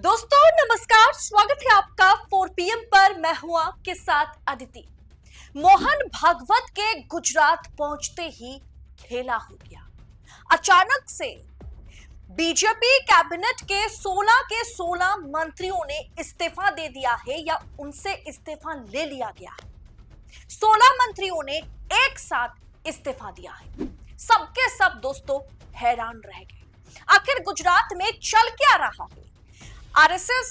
दोस्तों नमस्कार, स्वागत है आपका 4 PM पर। मैं हूं आपके साथ अदिति। मोहन भागवत के गुजरात पहुंचते ही खेला हो गया। अचानक से बीजेपी कैबिनेट के 16 मंत्रियों ने इस्तीफा दे दिया है या उनसे इस्तीफा ले लिया गया है। 16 मंत्रियों ने एक साथ इस्तीफा दिया है। सबके सब दोस्तों हैरान रह गए। आखिर गुजरात में चल क्या रहा है? आरएसएस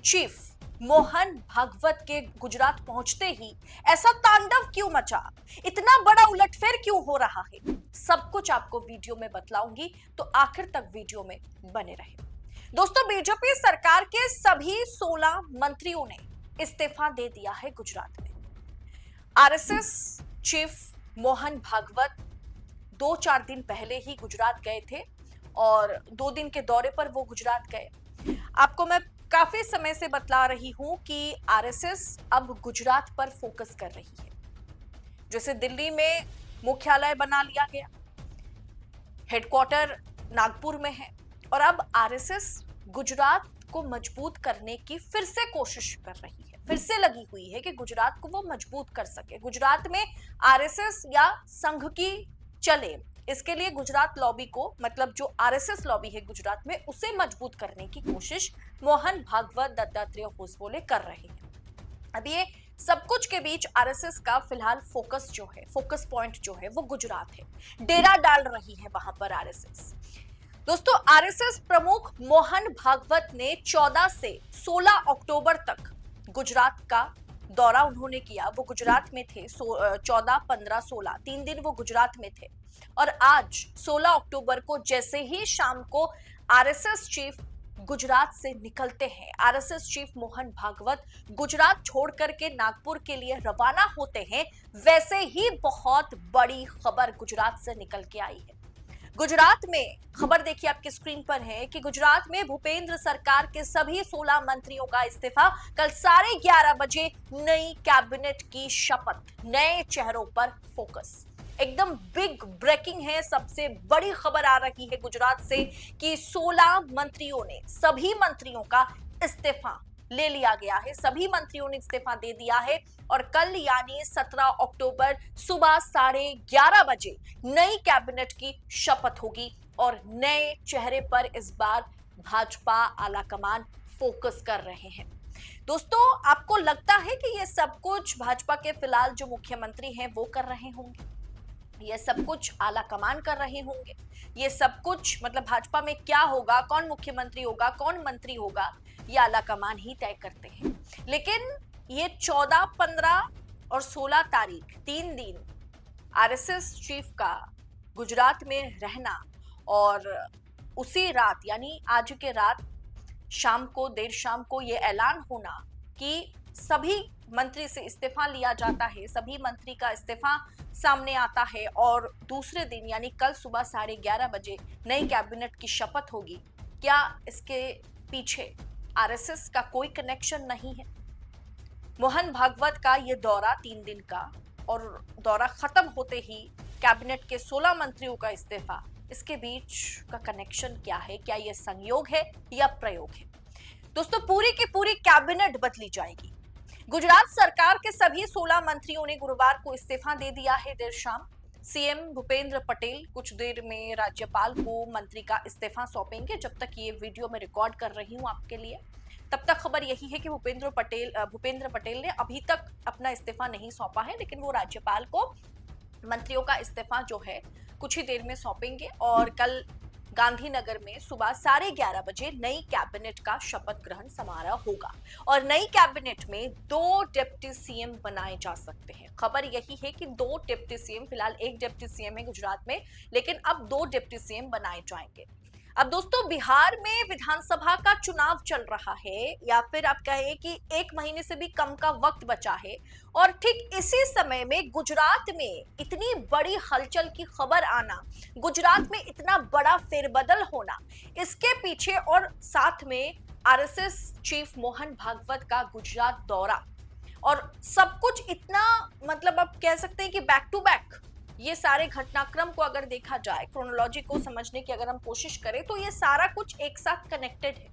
चीफ मोहन भागवत के गुजरात पहुंचते ही ऐसा तांडव क्यों मचा? इतना बड़ा उलटफेर क्यों हो रहा है? सब कुछ आपको वीडियो में बतलाऊंगी, तो आखिर तक वीडियो में बने रहे। दोस्तों, बीजेपी सरकार के सभी 16 मंत्रियों ने इस्तीफा दे दिया है गुजरात में। आरएसएस चीफ मोहन भागवत 2-4 दिन पहले ही गुजरात गए थे और 2 दिन के दौरे पर वो गुजरात गए। आपको मैं काफी समय से बतला रही हूं कि आरएसएस अब गुजरात पर फोकस कर रही है। जैसे दिल्ली में मुख्यालय बना लिया गया, हेडक्वार्टर नागपुर में है, और अब आरएसएस गुजरात को मजबूत करने की फिर से कोशिश कर रही है, फिर से लगी हुई है कि गुजरात को वो मजबूत कर सके। गुजरात में आरएसएस या संघ की चले, इसके लिए गुजरात लॉबी को, मतलब जो आरएसएस लॉबी है गुजरात में, उसे मजबूत करने की कोशिश मोहन भागवत, दत्तात्रेय होसबोले कर रहे हैं। अब ये सब कुछ के बीच आरएसएस का फिलहाल फोकस जो है, फोकस पॉइंट जो है, वो गुजरात है। डेरा डाल रही है वहां पर आरएसएस। दोस्तों, आरएसएस प्रमुख मोहन भागवत ने 14 से 16 अक्टूबर तक गुजरात का दौरा उन्होंने किया। वो गुजरात में थे 14, 15, 16 3 दिन वो गुजरात में थे। और आज 16 अक्टूबर को जैसे ही शाम को आरएसएस चीफ गुजरात से निकलते हैं, आरएसएस चीफ मोहन भागवत गुजरात छोड़ करके नागपुर के लिए रवाना होते हैं, वैसे ही बहुत बड़ी खबर गुजरात से निकल के आई है। गुजरात में खबर देखिए, आपकी स्क्रीन पर है कि गुजरात में भूपेंद्र सरकार के सभी 16 मंत्रियों का इस्तीफा। कल 11:30 बजे नई कैबिनेट की शपथ, नए चेहरों पर फोकस। एकदम बिग ब्रेकिंग है, सबसे बड़ी खबर आ रही है गुजरात से कि 16 मंत्रियों ने, सभी मंत्रियों का इस्तीफा ले लिया गया है। सभी मंत्रियों ने इस्तीफा दे दिया है और कल यानी 17 अक्टूबर सुबह 11:30 बजे नई कैबिनेट की शपथ होगी और नए चेहरे पर इस बार भाजपा आलाकमान फोकस कर रहे हैं। दोस्तों, आपको लगता है कि ये सब कुछ भाजपा के फिलहाल जो मुख्यमंत्री हैं वो कर रहे होंगे? ये सब कुछ आला कमान कर रहे होंगे? ये सब कुछ मतलब भाजपा में क्या होगा, कौन मुख्यमंत्री होगा, कौन मंत्री होगा, ये आला कमान ही तय करते हैं। लेकिन ये 14, 15 और 16 तारीख 3 दिन आरएसएस चीफ का गुजरात में रहना और उसी रात यानी आज के रात शाम को, देर शाम को ये ऐलान होना कि सभी मंत्री से इस्तीफा लिया जाता है, सभी मंत्री का इस्तीफा सामने आता है और दूसरे दिन यानी कल सुबह 11:30 बजे नई कैबिनेट की शपथ होगी। क्या इसके पीछे आरएसएस का कोई कनेक्शन नहीं है? मोहन भागवत का ये दौरा 3 दिन का और दौरा खत्म होते ही कैबिनेट के 16 मंत्रियों का इस्तीफा, इसके बीच का कनेक्शन क्या है? क्या ये संयोग है या प्रयोग है? दोस्तों, पूरी की पूरी कैबिनेट बदली जाएगी। गुजरात सरकार के सभी 16 मंत्रियों ने गुरुवार को इस्तीफा दे दिया है देर शाम। सीएम भूपेंद्र पटेल कुछ देर में राज्यपाल को मंत्री का इस्तीफा सौंपेंगे। जब तक ये वीडियो में रिकॉर्ड कर रही हूं आपके लिए, तब तक खबर यही है कि भूपेंद्र पटेल ने अभी तक अपना इस्तीफा नहीं सौंपा है, लेकिन वो राज्यपाल को मंत्रियों का इस्तीफा जो है कुछ ही देर में सौंपेंगे और कल गांधीनगर में सुबह 11:30 बजे नई कैबिनेट का शपथ ग्रहण समारोह होगा और नई कैबिनेट में 2 डिप्टी सीएम बनाए जा सकते हैं। खबर यही है कि 2 डिप्टी सीएम, फिलहाल 1 डिप्टी सीएम है गुजरात में, लेकिन अब 2 डिप्टी सीएम बनाए जाएंगे। अब दोस्तों, बिहार में विधानसभा का चुनाव चल रहा है, या फिर आप कहें कि 1 महीने से भी कम का वक्त बचा है, और ठीक इसी समय में गुजरात में इतनी बड़ी हलचल की खबर आना, गुजरात में इतना बड़ा फेरबदल होना, इसके पीछे और साथ में आरएसएस चीफ मोहन भागवत का गुजरात दौरा और सब कुछ इतना, मतलब आप कह सकते हैं कि बैक टू बैक ये सारे घटनाक्रम को अगर देखा जाए, क्रोनोलॉजी को समझने की अगर हम कोशिश करें, तो ये सारा कुछ एक साथ कनेक्टेड है।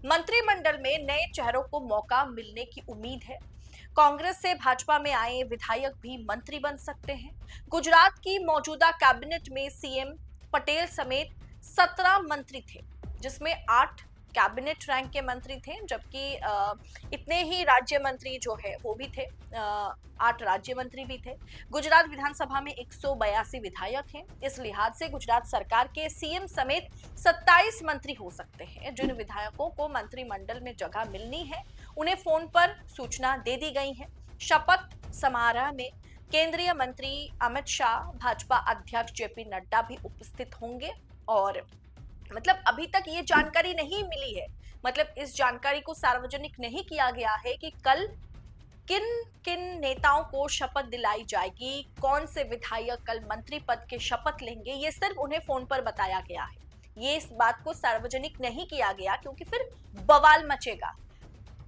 मंत्रिमंडल में नए चेहरों को मौका मिलने की उम्मीद है। कांग्रेस से भाजपा में आए विधायक भी मंत्री बन सकते हैं। गुजरात की मौजूदा कैबिनेट में सीएम पटेल समेत 17 मंत्री थे, जिसमें 8 कैबिनेट रैंक के मंत्री थे, जबकि इतने ही राज्य मंत्री जो है वो भी थे, 8 राज्य मंत्री भी थे। गुजरात विधानसभा में 182 विधायक हैं। इस लिहाज से गुजरात सरकार के सीएम समेत 27 मंत्री हो सकते हैं। जिन विधायकों को मंत्रिमंडल में जगह मिलनी है उन्हें फोन पर सूचना दे दी गई है। शपथ समारोह में केंद्रीय मंत्री अमित शाह, भाजपा अध्यक्ष जेपी नड्डा भी उपस्थित होंगे। और मतलब अभी तक ये जानकारी नहीं मिली है, मतलब इस जानकारी को सार्वजनिक नहीं किया गया है कि कल किन किन नेताओं को शपथ दिलाई जाएगी, कौन से विधायक कल मंत्री पद के शपथ लेंगे। ये सिर्फ उन्हें फोन पर बताया गया है। ये इस बात को सार्वजनिक नहीं किया गया क्योंकि फिर बवाल मचेगा।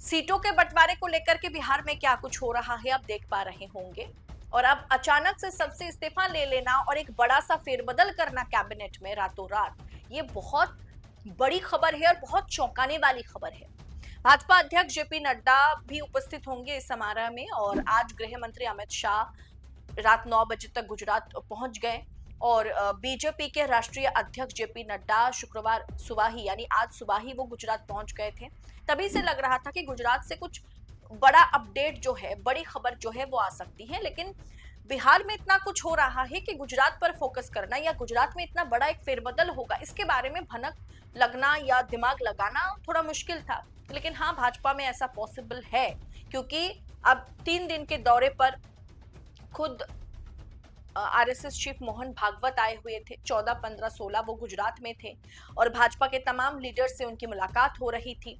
सीटों के बंटवारे को लेकर के बिहार में क्या कुछ हो रहा है आप देख पा रहे होंगे। और अब अचानक से सबसे इस्तीफा ले लेना और एक बड़ा सा फेरबदल करना कैबिनेट में रातों रात, ये बहुत बड़ी खबर है और बहुत चौंकाने वाली खबर है। भाजपा अध्यक्ष जेपी नड्डा भी उपस्थित होंगे इस समारोह में। और आज गृह मंत्री अमित शाह रात 9 बजे तक गुजरात पहुंच गए और बीजेपी के राष्ट्रीय अध्यक्ष जेपी नड्डा शुक्रवार सुबह ही, यानी आज सुबह ही वो गुजरात पहुंच गए थे। तभी से लग रहा था कि गुजरात से कुछ बड़ा अपडेट जो है, बड़ी खबर जो है वो आ सकती है। लेकिन बिहार में इतना कुछ हो रहा है कि गुजरात पर फोकस करना या गुजरात में इतना बड़ा एक फेरबदल होगा, इसके बारे में भनक लगना या दिमाग लगाना थोड़ा मुश्किल था। लेकिन हाँ, भाजपा में ऐसा पॉसिबल है क्योंकि अब 3 दिन के दौरे पर खुद आरएसएस चीफ मोहन भागवत आए हुए थे। 14, 15, 16 वो गुजरात में थे और भाजपा के तमाम लीडर से उनकी मुलाकात हो रही थी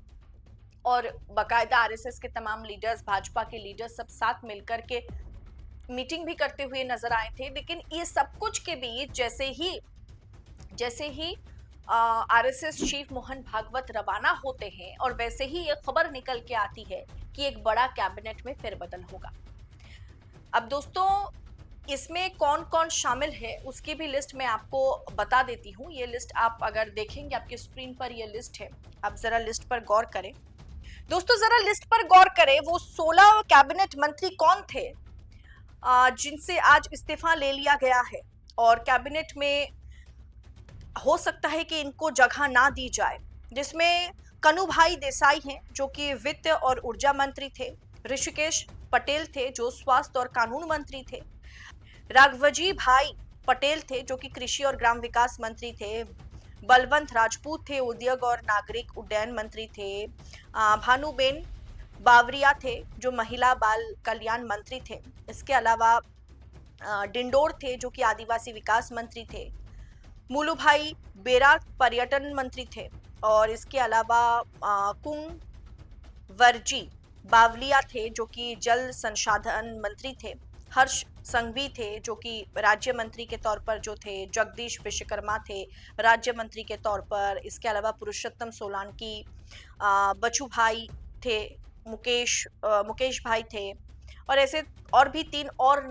और बाकायदा आरएसएस के तमाम लीडर्स, भाजपा के लीडर्स सब साथ मिलकर के मीटिंग भी करते हुए नजर आए थे। लेकिन ये सब कुछ के बीच जैसे ही आरएसएस चीफ मोहन भागवत रवाना होते हैं और वैसे ही ये खबर निकल के आती है कि एक बड़ा कैबिनेट में फेरबदल होगा। अब दोस्तों, इसमें कौन कौन शामिल है उसकी भी लिस्ट मैं आपको बता देती हूँ। ये लिस्ट आप अगर देखेंगे, आपकी स्क्रीन पर ये लिस्ट है, आप जरा लिस्ट पर गौर करें। दोस्तों जरा लिस्ट पर गौर करें, वो 16 कैबिनेट मंत्री कौन थे जिनसे आज इस्तीफा ले लिया गया है और कैबिनेट में हो सकता है कि इनको जगह ना दी जाए। जिसमें कनुभाई देसाई हैं जो कि वित्त और ऊर्जा मंत्री थे, ऋषिकेश पटेल थे जो स्वास्थ्य और कानून मंत्री थे, राघवजी भाई पटेल थे जो कि कृषि और ग्राम विकास मंत्री थे, बलवंत राजपूत थे, उद्योग और नागरिक उड्डयन मंत्री थे, भानुबेन बावरिया थे जो महिला बाल कल्याण मंत्री थे, इसके अलावा डिंडोर थे जो कि आदिवासी विकास मंत्री थे, मुलुभाई बेरा पर्यटन मंत्री थे और इसके अलावा कुंवरजी बावलिया थे जो कि जल संसाधन मंत्री थे, हर्ष संघवी थे जो कि राज्य मंत्री के तौर पर जो थे, जगदीश विश्वकर्मा थे राज्य मंत्री के तौर पर, इसके अलावा पुरुषोत्तम सोलंकी, बचू भाई थे, मुकेश भाई थे और ऐसे और भी 3 और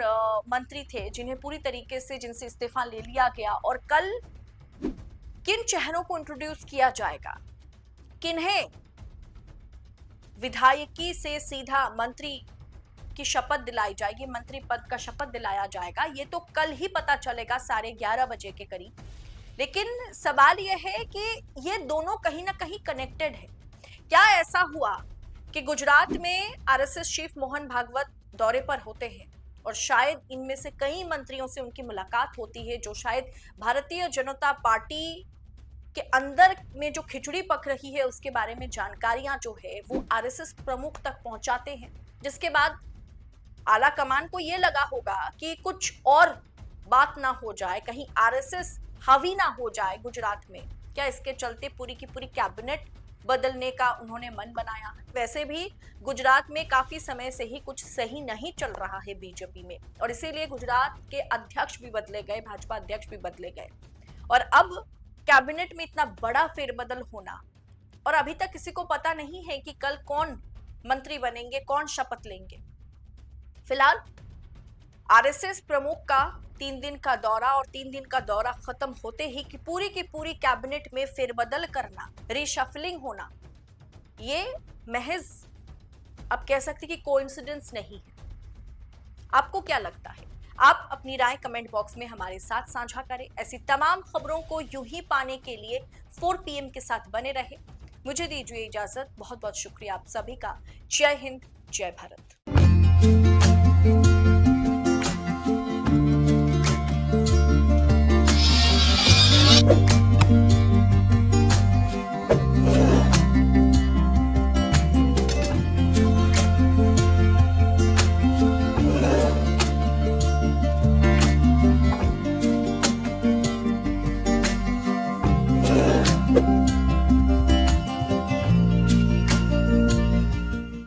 मंत्री थे जिनसे इस्तीफा ले लिया गया। और कल किन चेहरों को इंट्रोड्यूस किया जाएगा, किन्हें विधायकी से सीधा मंत्री की शपथ दिलाई जाएगी, मंत्री पद का शपथ दिलाया जाएगा, ये तो कल ही पता चलेगा 11:30 बजे के करीब। लेकिन सवाल यह है कि ये दोनों कहीं ना कहीं कनेक्टेड है। क्या ऐसा हुआ कि गुजरात में आरएसएस चीफ मोहन भागवत दौरे पर होते हैं और शायद इनमें से कई मंत्रियों से उनकी मुलाकात होती है जो शायद भारतीय जनता पार्टी के अंदर में जो खिचड़ी पक रही है उसके बारे में जानकारियां जो है वो आरएसएस प्रमुख तक पहुंचाते हैं, जिसके बाद आला कमान को ये लगा होगा कि कुछ और बात ना हो जाए, कहीं आरएसएस हावी ना हो जाए गुजरात में। क्या इसके चलते पूरी की पूरी कैबिनेट बदलने का उन्होंने मन बनाया। वैसे भी गुजरात में काफी समय से ही कुछ सही नहीं चल रहा है बीजेपी में और इसीलिए गुजरात के अध्यक्ष भी बदले गए, भाजपा अध्यक्ष भी बदले गए और अब कैबिनेट में इतना बड़ा फेरबदल होना और अभी तक किसी को पता नहीं है कि कल कौन मंत्री बनेंगे, कौन शपथ लेंगे। फिलहाल आरएसएस प्रमुख का 3 दिन का दौरा और 3 दिन का दौरा खत्म होते ही कि पूरी की पूरी कैबिनेट में फेरबदल करना, रिशफलिंग होना, ये महज आप कह सकते कि कोइंसिडेंस नहीं है। आपको क्या लगता है? आप अपनी राय कमेंट बॉक्स में हमारे साथ साझा करें। ऐसी तमाम खबरों को यूं ही पाने के लिए 4 PM के साथ बने रहे। मुझे दीजिए इजाजत। बहुत बहुत शुक्रिया आप सभी का। जय हिंद, जय भारत।